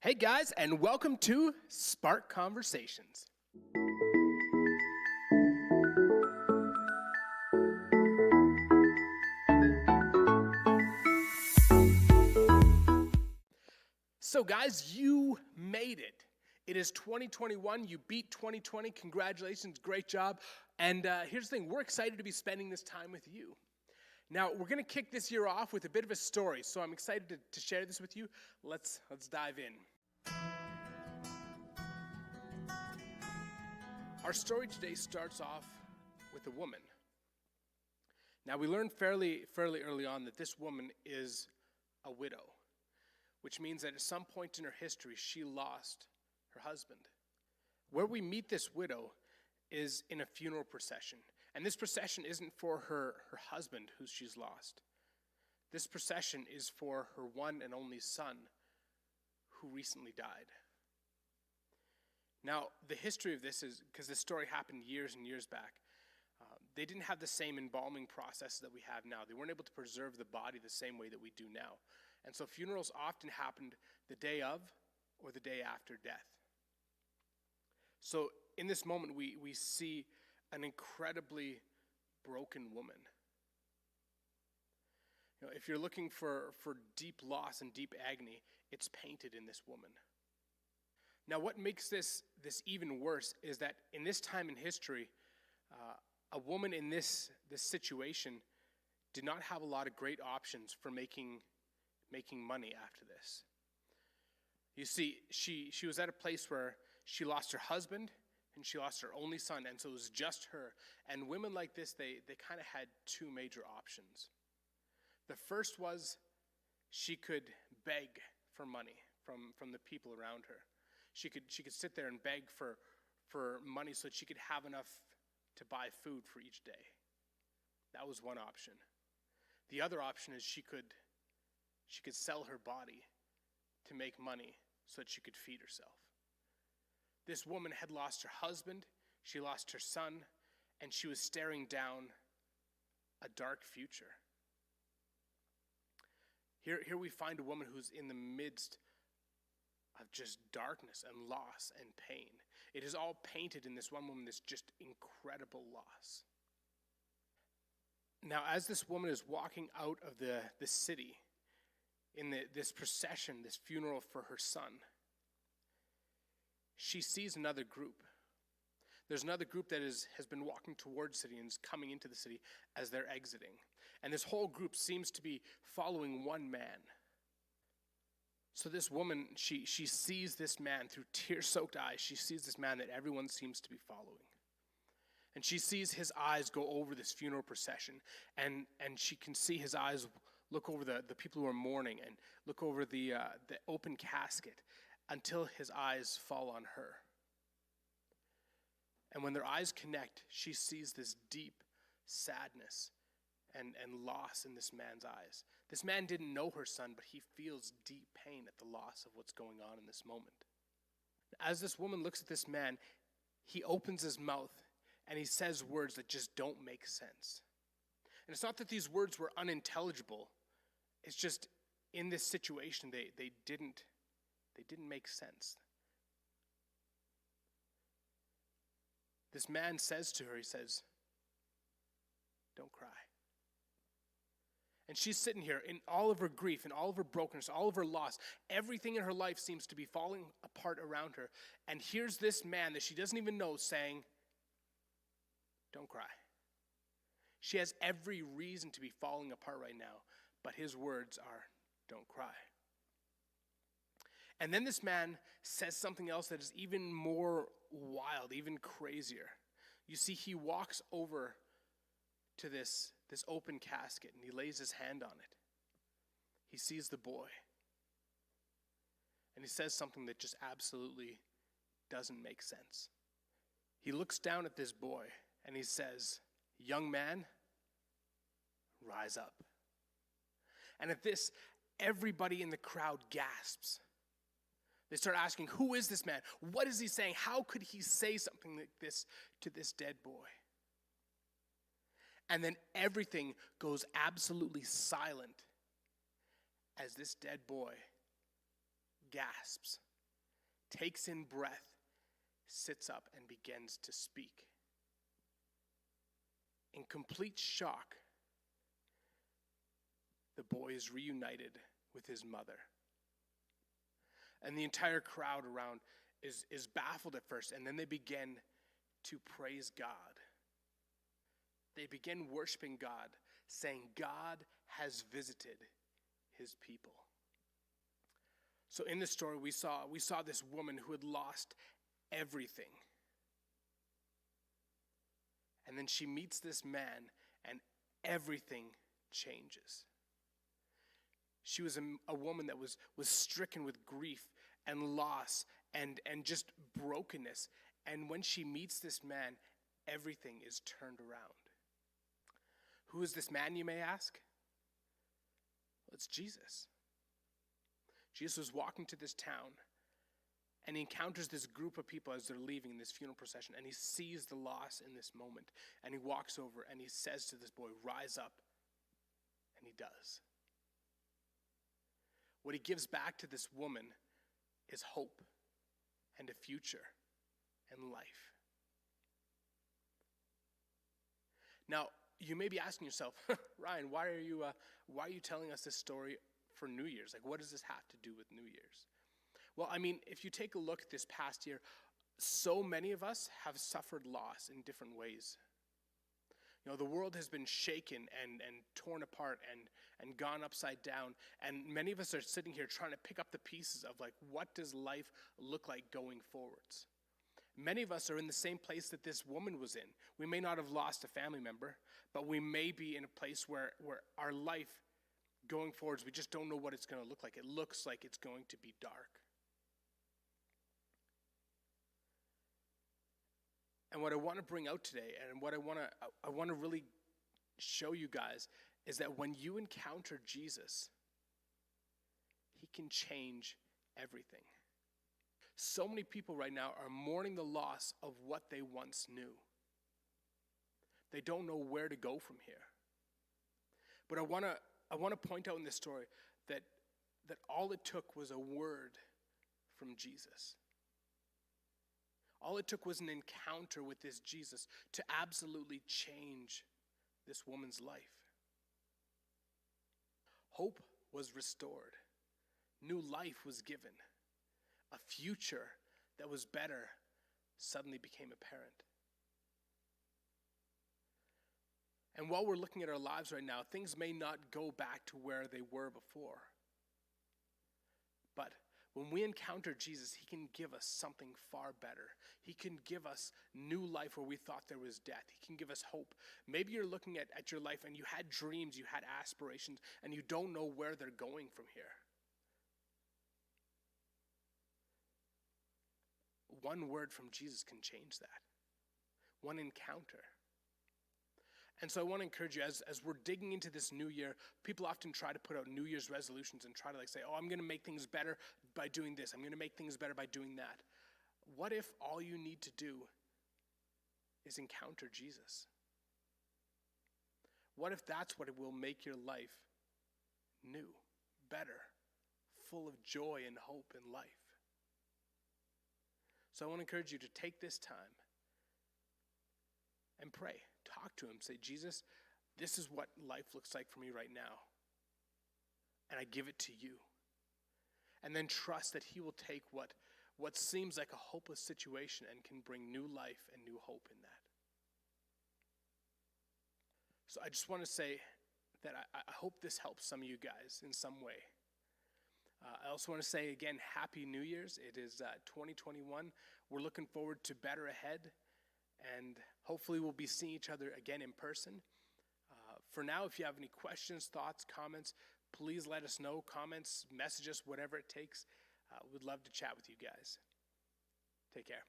Hey guys, and welcome to Spark Conversations. So guys, you made it. It is 2021. You beat 2020. Congratulations. Great job. And here's the thing. We're excited to be spending this time with you. Now, we're going to kick this year off with a bit of a story. So I'm excited to share this with you. Let's dive in. Our story today starts off with a woman. Now, we learned fairly early on that this woman is a widow, which means that at some point in her history, she lost her husband. Where we meet this widow is in a funeral procession. And this procession isn't for her husband who she's lost. This procession is for her one and only son who recently died. Now, the history of this is, because this story happened years and years back, they didn't have the same embalming process that we have now. They weren't able to preserve the body the same way that we do now. And so funerals often happened the day of or the day after death. So in this moment, we see an incredibly broken woman. You know, if you're looking for deep loss and deep agony, it's painted in this woman. Now, what makes this even worse is that in this time in history, a woman in this situation did not have a lot of great options for making money after this. You see, she was at a place where she lost her husband and she lost her only son, and so it was just her. And women like this, they kind of had two major options. The first was she could beg for money from the people around her. She could sit there and beg for money so that she could have enough to buy food for each day. That was one option. The other option is she could sell her body to make money so that she could feed herself. This woman had lost her husband, she lost her son, and she was staring down a dark future. Here we find a woman who's in the midst of just darkness and loss and pain. It is all painted in this one woman, this just incredible loss. Now, as this woman is walking out of the city in this procession, this funeral for her son, she sees another group. There's another group that has been walking towards the city and is coming into the city as they're exiting. And this whole group seems to be following one man. So this woman, she sees this man through tear-soaked eyes. She sees this man that everyone seems to be following. And she sees his eyes go over this funeral procession. And she can see his eyes look over the people who are mourning and look over the open casket until his eyes fall on her. And when their eyes connect, she sees this deep sadness and loss in this man's eyes. This man didn't know her son, but he feels deep pain at the loss of what's going on in this moment. As this woman looks at this man, he opens his mouth and he says words that just don't make sense. And it's not that these words were unintelligible. It's just in this situation, they didn't make sense. This man says to her, he says, "Don't cry." And she's sitting here in all of her grief, in all of her brokenness, all of her loss. Everything in her life seems to be falling apart around her. And here's this man that she doesn't even know saying, "Don't cry." She has every reason to be falling apart right now, but his words are, "Don't cry." And then this man says something else that is even more wild, even crazier. You see, he walks over to this open casket and he lays his hand on it. He sees the boy. And he says something that just absolutely doesn't make sense. He looks down at this boy and he says, "Young man, rise up." And at this, everybody in the crowd gasps. They start asking, who is this man? What is he saying? How could he say something like this to this dead boy? And then everything goes absolutely silent as this dead boy gasps takes in breath, sits up, and begins to speak. In complete shock, the boy is reunited with his mother. And the entire crowd around is baffled at first, and then they begin to praise God. They begin worshiping God, saying, God has visited his people. So in this story, we saw this woman who had lost everything. And then she meets this man, and everything changes. She was a woman that was stricken with grief and loss and just brokenness. And when she meets this man, everything is turned around. Who is this man, you may ask? Well, it's Jesus. Jesus was walking to this town, and he encounters this group of people as they're leaving this funeral procession, and he sees the loss in this moment, and he walks over and he says to this boy, rise up, and he does. What he gives back to this woman is hope and a future and life. Now, you may be asking yourself, Ryan, why are you telling us this story for New Year's? Like, what does this have to do with New Year's? Well, I mean, if you take a look at this past year, so many of us have suffered loss in different ways. You know, the world has been shaken and torn apart and gone upside down. And many of us are sitting here trying to pick up the pieces of, like, what does life look like going forwards? Many of us are in the same place that this woman was in. We may not have lost a family member, but we may be in a place where our life going forwards, we just don't know what it's going to look like. It looks like it's going to be dark. And what I want to bring out today, and what I want to really show you guys, is that when you encounter Jesus, he can change everything. So many people right now are mourning the loss of what they once knew. They don't know where to go from here. But I want to point out in this story that all it took was a word from Jesus. All it took was an encounter with this Jesus to absolutely change this woman's life. Hope was restored. New life was given. A future that was better suddenly became apparent. And while we're looking at our lives right now, things may not go back to where they were before. But when we encounter Jesus, he can give us something far better. He can give us new life where we thought there was death. He can give us hope. Maybe you're looking at your life and you had dreams, you had aspirations, and you don't know where they're going from here. One word from Jesus can change that. One encounter. And so I want to encourage you, as we're digging into this new year, people often try to put out New Year's resolutions and try to say, oh, I'm going to make things better by doing this. I'm going to make things better by doing that. What if all you need to do is encounter Jesus? What if that's what will make your life new, better, full of joy and hope in life? So I want to encourage you to take this time and pray. Talk to him. Say, Jesus, this is what life looks like for me right now. And I give it to you. And then trust that he will take what seems like a hopeless situation and can bring new life and new hope in that. So I just want to say that I hope this helps some of you guys in some way. I also want to say again, Happy New Year's. It is 2021. We're looking forward to better ahead. And hopefully we'll be seeing each other again in person. For now, if you have any questions, thoughts, comments, please let us know. Comments, message us, whatever it takes. We'd love to chat with you guys. Take care.